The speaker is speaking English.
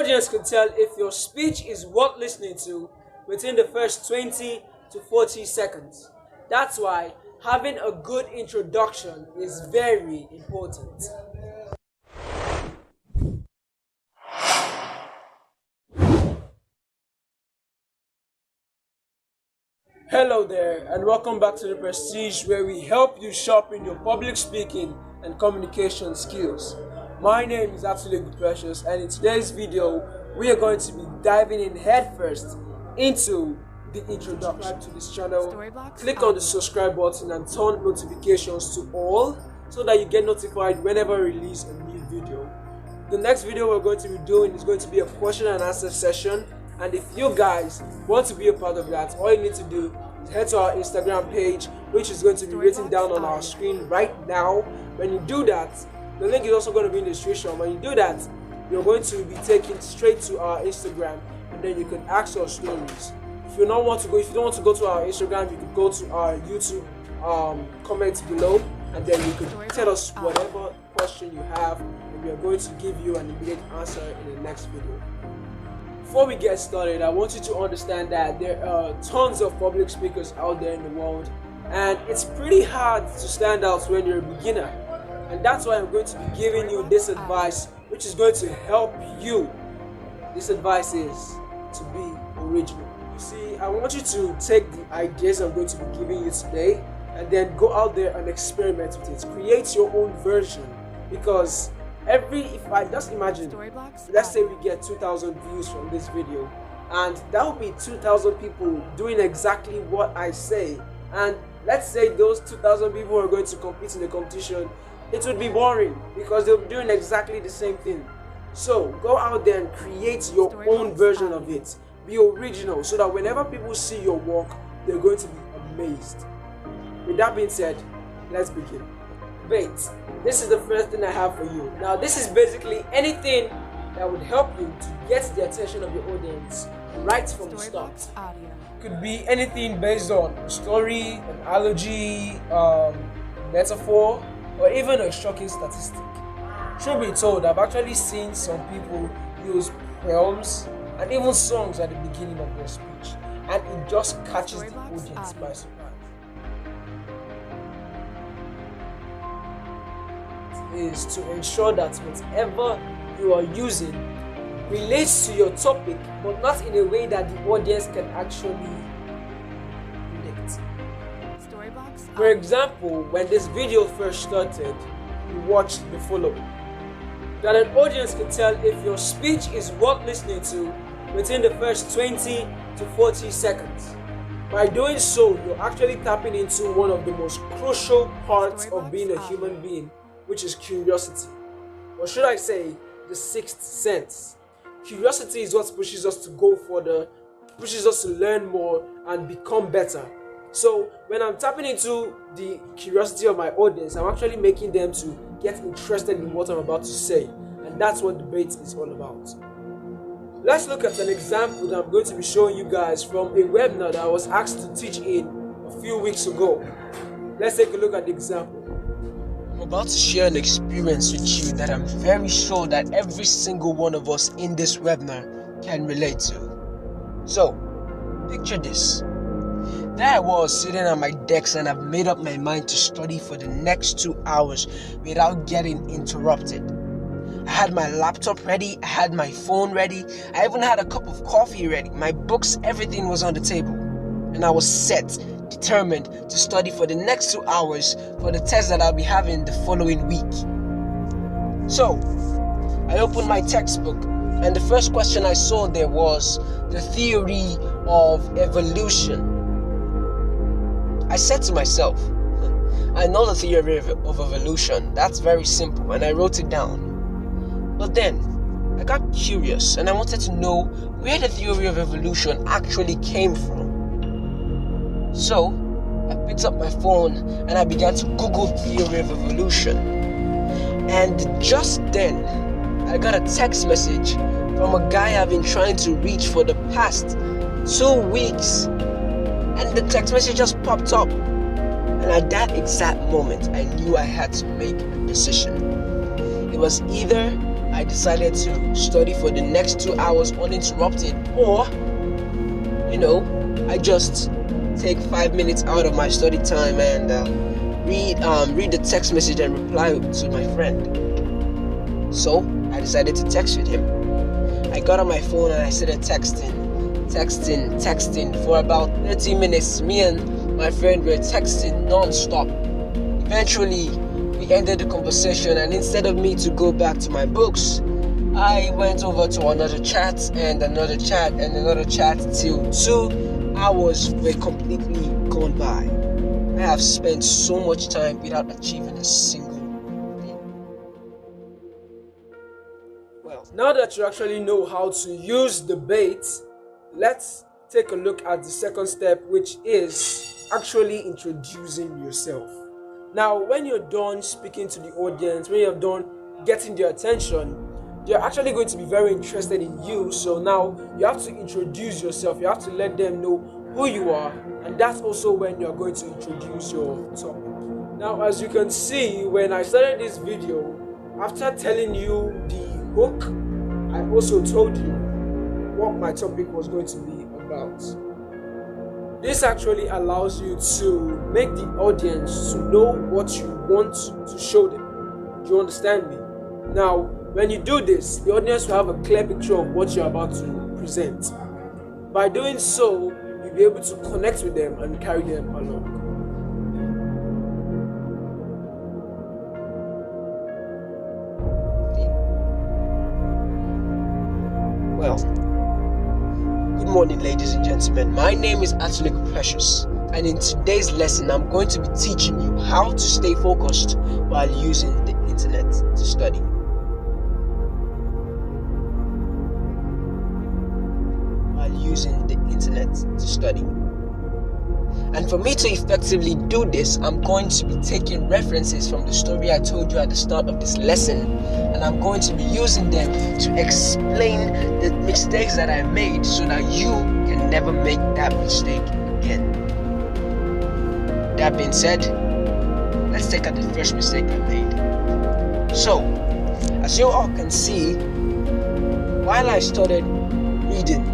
Audience can tell if your speech is worth listening to within the first 20 to 40 seconds. That's why having a good introduction is very important. Hello there, and welcome back to The Prestige, where we help you sharpen your public speaking and communication skills. My name is Absolutely Precious, and in today's video, we are going to be diving in headfirst into the introduction to this channel. Click on the subscribe button and turn notifications to all so that you get notified whenever I release a new video. The next video we're going to be doing is going to be a question and answer session, and if you guys want to be a part of that, all you need to do is head to our Instagram page, which is going to be written down on our screen right now. When you do that, the link is also going to be in the description. When you do that, you're going to be taken straight to our Instagram, and then you can ask your stories. If you don't want to go to our Instagram, you can go to our YouTube comments below, and then you can tell us whatever question you have, and we are going to give you an immediate answer in the next video. Before we get started, I want you to understand that there are tons of public speakers out there in the world, and it's pretty hard to stand out when you're a beginner. And that's why I'm going to be giving you this advice, which is going to help you. This advice is to be original. You see, I want you to take the ideas I'm going to be giving you today and then go out there and experiment with it. Create your own version, because if I just imagine, let's say we get 2,000 views from this video, and that will be 2,000 people doing exactly what I say, and let's say those 2,000 people are going to compete in the competition. It would be boring because they'll be doing exactly the same thing. So go out there and create your own version of it. Be original, so that whenever people see your work, they're going to be amazed. With that being said, let's begin. Wait, this is the first thing I have for you. Now, this is basically anything that would help you to get the attention of your audience right from the start. Could be anything based on a story, an analogy, metaphor, or even a shocking statistic. Truth be told, I've actually seen some people use poems and even songs at the beginning of their speech, and it just catches the audience by surprise. Is to ensure that whatever you are using relates to your topic, but not in a way that the audience can actually predict. For example, when this video first started, we watched the following: that an audience can tell if your speech is worth listening to within the first 20 to 40 seconds. By doing so, you're actually tapping into one of the most crucial parts of being a human being, which is curiosity. Or should I say, the sixth sense. Curiosity is what pushes us to go further, pushes us to learn more and become better. So when I'm tapping into the curiosity of my audience, I'm actually making them to get interested in what I'm about to say. And that's what debate is all about. Let's look at an example that I'm going to be showing you guys from a webinar that I was asked to teach in a few weeks ago. Let's take a look at the example. I'm about to share an experience with you that I'm very sure that every single one of us in this webinar can relate to. So, picture this. There I was sitting at my desk, and I've made up my mind to study for the next 2 hours without getting interrupted. I had my laptop ready, I had my phone ready, I even had a cup of coffee ready, my books, everything was on the table. And I was set, determined to study for the next 2 hours for the test that I'll be having the following week. So, I opened my textbook, and the first question I saw there was the theory of evolution. I said to myself, I know the theory of evolution, that's very simple, and I wrote it down. But then, I got curious, and I wanted to know where the theory of evolution actually came from. So, I picked up my phone and I began to Google theory of evolution. And just then, I got a text message from a guy I've been trying to reach for the past 2 weeks. And the text message just popped up. And at that exact moment, I knew I had to make a decision. It was either I decided to study for the next 2 hours uninterrupted, or I just take 5 minutes out of my study time and read the text message and reply to my friend. So I decided to text with him. I got on my phone and I started texting for about 30 minutes. Me and my friend were texting non-stop. Eventually, we ended the conversation, and instead of me to go back to my books, I went over to another chat and another chat and another chat till 2 hours were completely gone by. I have spent so much time without achieving a single thing. Well, now that you actually know how to use the bait, let's take a look at the second step, which is actually introducing yourself. Now, when you're done speaking to the audience, when you're done getting their attention, they're actually going to be very interested in you. So now you have to introduce yourself. You have to let them know who you are, and that's also when you're going to introduce your topic. Now, as you can see, when I started this video, after telling you the hook, I also told you what my topic was going to be about. This actually allows you to make the audience to know what you want to show them. Do you understand me? Now, when you do this, the audience will have a clear picture of what you're about to present. By doing so, you'll be able to connect with them and carry them along. Well, good morning, ladies and gentlemen. My name is Atulegu Precious, and in today's lesson, I'm going to be teaching you how to stay focused while using the internet to study. And for me to effectively do this, I'm going to be taking references from the story I told you at the start of this lesson, and I'm going to be using them to explain the mistakes that I made so that you can never make that mistake again. That being said, let's take out the first mistake I made. So, as you all can see, while I started reading